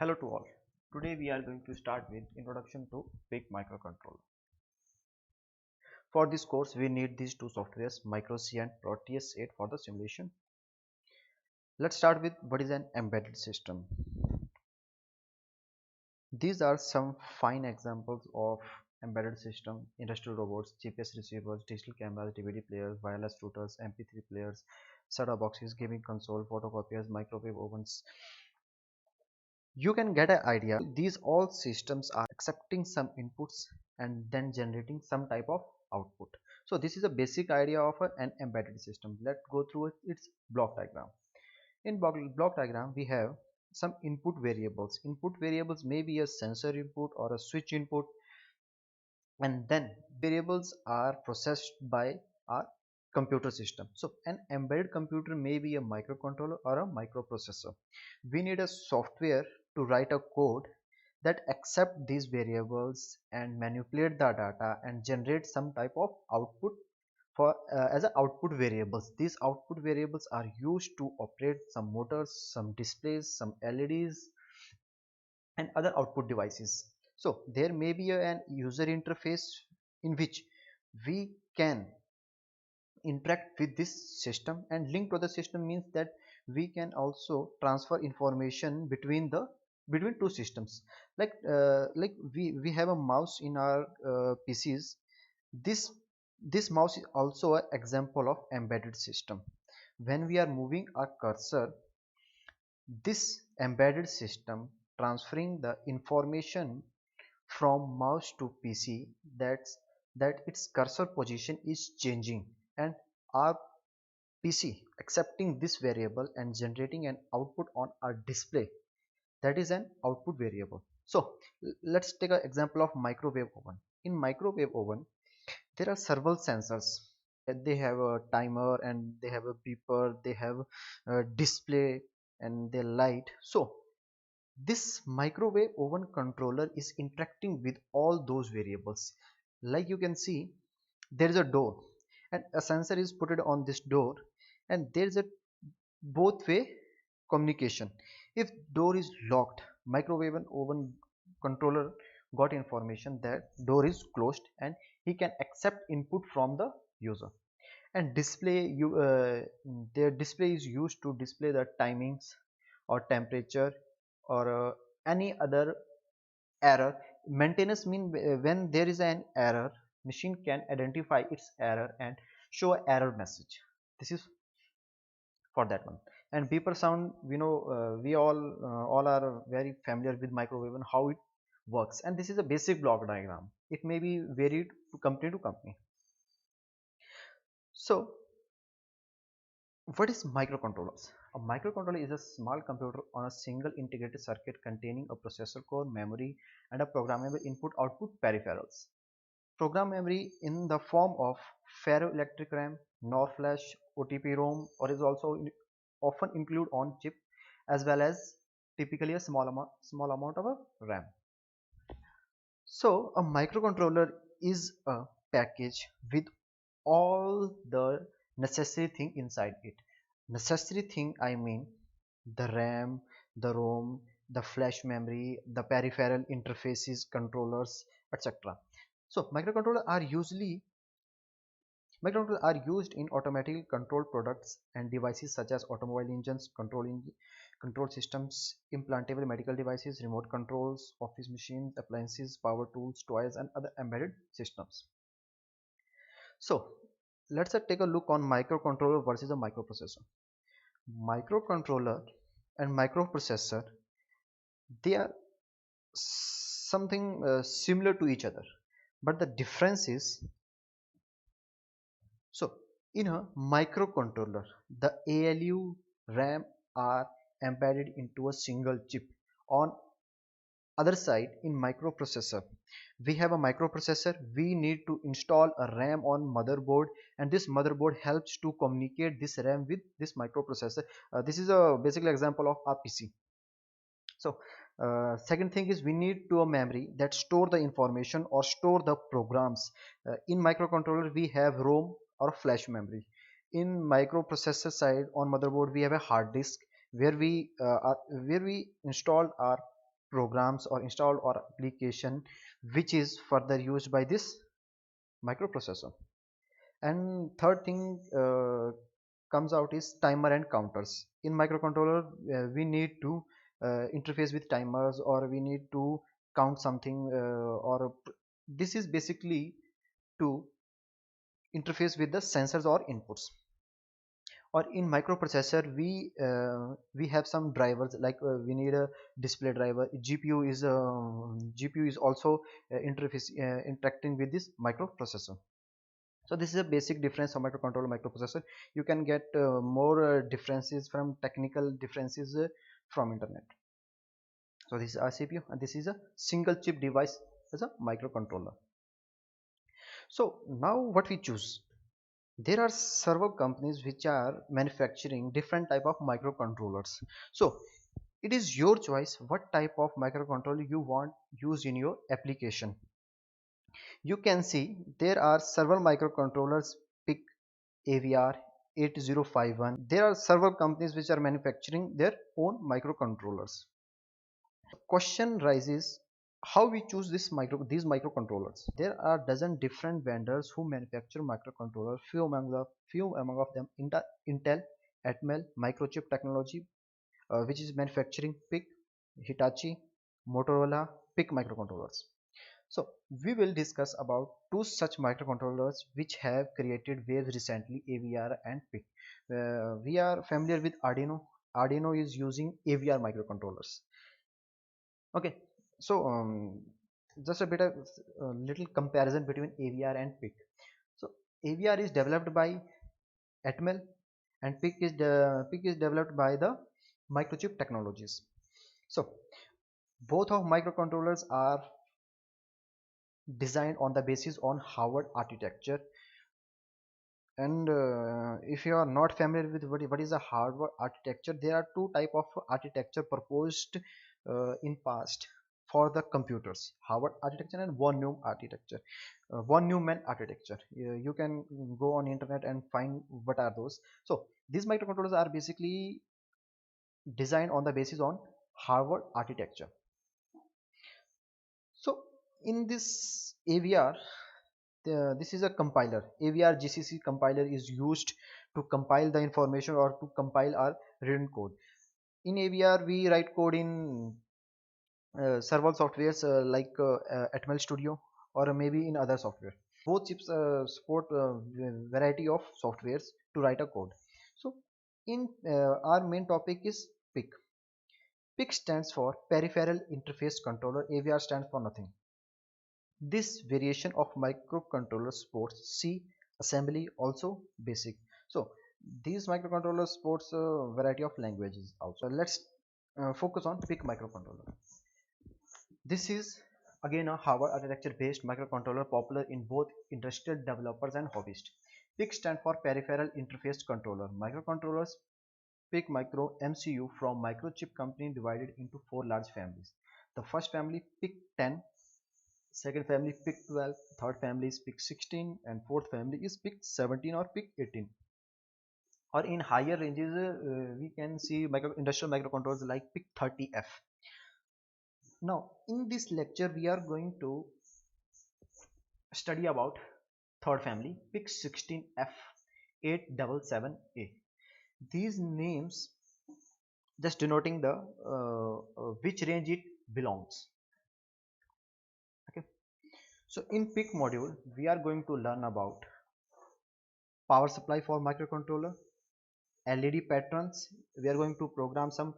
Hello to all. Today we are going to start with introduction to PIC microcontroller. For this course we need these two softwares MicroC and Proteus 8 for the simulation. Let's start with what is an embedded system. These are some fine examples of embedded system: industrial robots, GPS receivers, digital cameras, DVD players, wireless routers, MP3 players, SATA boxes, gaming console, photocopiers, microwave ovens. You can get an idea. These all systems are accepting some inputs and then generating some type of output. So this is a basic idea of an embedded system. Let's go through its block diagram. In block diagram we have some input variables. Input variables may be a sensor input or a switch input, and then variables are processed by our computer system. So an embedded computer may be a microcontroller or a microprocessor. We need a software to write a code that accept these variables and manipulate the data and generate some type of output for as a output variables. These output variables are used to operate some motors, some displays, some LEDs and other output devices. So there may be an user interface in which we can interact with this system, and link to the system means that we can also transfer information between two systems. Like we have a mouse in our PCs. This mouse is also an example of embedded system. When we are moving our cursor, this embedded system transferring the information from mouse to PC, that its cursor position is changing, and our PC accepting this variable and generating an output on our display. That is an output variable. So let's take an example of microwave oven. In microwave oven there are several sensors. They have a timer and they have a beeper, they have a display and they light. So this microwave oven controller is interacting with all those variables. Like you can see, there is a door and a sensor is put it on this door, and there is a both way communication. If door is locked, microwave oven controller got information that door is closed and he can accept input from the user. And display, their display is used to display the timings or temperature or any other error. Maintenance mean when there is an error, machine can identify its error and show error message. This is for that one. And beeper sound, we know, we all are very familiar with microwave and how it works, and this is a basic block diagram. It may be varied to company. So what is microcontrollers? A microcontroller is a small computer on a single integrated circuit containing a processor core, memory, and a programmable input-output peripherals. Program memory in the form of ferroelectric RAM, NOR flash, OTP-ROM, or is also often included on chip, as well as typically a small amount of a RAM. So a microcontroller is a package with all the necessary thing inside it. Necessary thing, I mean the RAM, the ROM, the flash memory, the peripheral interfaces, controllers, etc. So microcontrollers are used in automatically controlled products and devices such as automobile engines, control systems, implantable medical devices, remote controls, office machines, appliances, power tools, toys, and other embedded systems. So let's take a look on microcontroller versus a microprocessor. Microcontroller and microprocessor, they are something similar to each other, but the difference is, so in a microcontroller the ALU, RAM are embedded into a single chip. On other side, in microprocessor we have a microprocessor, we need to install a RAM on motherboard, and this motherboard helps to communicate this RAM with this microprocessor. This is a basic example of our PC. So second thing is we need to a memory that store the information or store the programs. In microcontroller we have ROM or flash memory. In microprocessor side on motherboard we have a hard disk where we install our programs or installed or application which is further used by this microprocessor. And third thing comes out is timer and counters. In microcontroller we need to interface with timers, or we need to count something, this is basically to interface with the sensors or inputs. Or in microprocessor we have some drivers, like we need a display driver. GPU is also interacting with this microprocessor. So this is a basic difference of microcontroller microprocessor. You can get more differences from technical differences from internet. So this is our CPU, and this is a single chip device as a microcontroller. So now what we choose? There are several companies which are manufacturing different type of microcontrollers. So it is your choice what type of microcontroller you want used in your application. You can see there are several microcontrollers. Pick AVR 8051. There are several companies which are manufacturing their own microcontrollers. Question rises, how we choose these microcontrollers? There are dozen different vendors who manufacture microcontrollers. Few among of them Intel, Atmel, Microchip Technology, which is manufacturing PIC, Hitachi, Motorola, PIC microcontrollers. So we will discuss about two such microcontrollers which have created waves recently, AVR and PIC. We are familiar with Arduino. Arduino is using AVR microcontrollers. Okay, so just a bit of little comparison between AVR and PIC. So AVR is developed by Atmel, and PIC is developed by the Microchip Technologies. So both of microcontrollers are designed on the basis on Harvard architecture. And if you are not familiar with what is a Harvard architecture, there are two type of architecture proposed in past for the computers: Harvard architecture and von Neumann architecture. Von Neumann architecture, you can go on internet and find what are those. So these microcontrollers are basically designed on the basis on Harvard architecture. So in this AVR, this is a compiler. AVR GCC compiler is used to compile the information or to compile our written code. In AVR we write code in several softwares like Atmel Studio, or maybe in other software. Both chips support variety of softwares to write a code. So in our main topic is PIC. PIC stands for Peripheral Interface Controller. AVR stands for nothing. This variation of microcontroller supports C, assembly, also basic. So these microcontrollers supports a variety of languages also. Let's focus on PIC microcontroller. This is again a Harvard architecture based microcontroller popular in both industrial developers and hobbyists. PIC stands for Peripheral Interface Controller. Microcontrollers PIC Micro MCU from Microchip company divided into four large families. The first family PIC-10, second family PIC-12, third family is PIC-16, and fourth family is PIC-17 or PIC-18. Or in higher ranges we can see industrial microcontrollers like PIC-30F. Now in this lecture we are going to study about third family PIC-16F 877A. These names just denoting the which range it belongs. Okay, so in PIC module we are going to learn about power supply for microcontroller, LED patterns. We are going to program some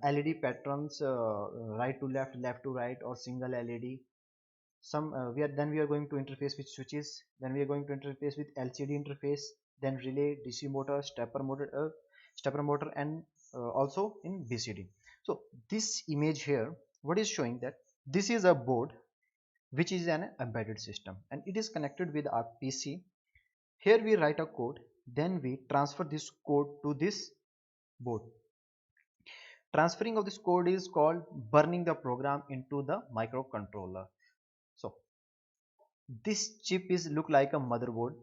LED patterns, right to left, left to right, or single LED. Some we are going to interface with switches. Then we are going to interface with LCD interface, then relay, DC motor, stepper motor, and also in BCD. So this image here, what is showing that this is a board which is an embedded system, and it is connected with our PC. Here we write a code, then we transfer this code to this board. Transferring of this code is called burning the program into the microcontroller. So this chip is look like a motherboard.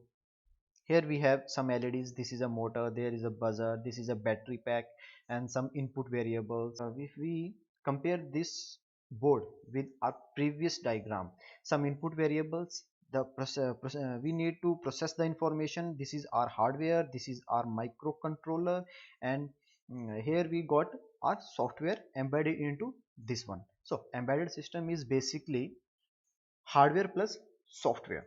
Here we have some LEDs. This is a motor, there is a buzzer, this is a battery pack, and some input variables. If we compare this board with our previous diagram. Some input variables, we need to process the information. This is our hardware, this is our microcontroller, and here we got our software embedded into this one. So embedded system is basically hardware plus software.